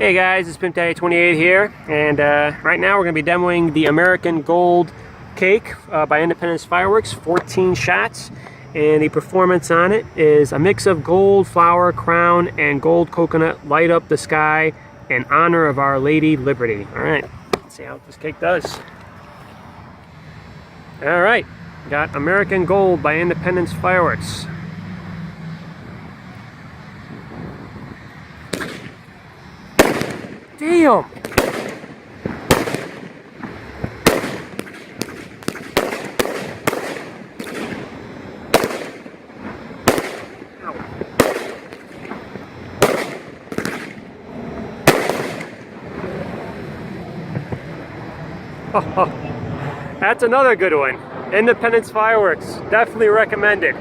Hey guys, it's Pimp Daddy 28 here, and right now we're going to be demoing the American Gold cake by Independence Fireworks, 14 shots, and the performance on it is a mix of gold flower crown and gold coconut light up the sky in honor of Our Lady Liberty. Alright, let's see how this cake does. Alright, got American Gold by Independence Fireworks. Damn! That's another good one. Independence Fireworks. Definitely recommended.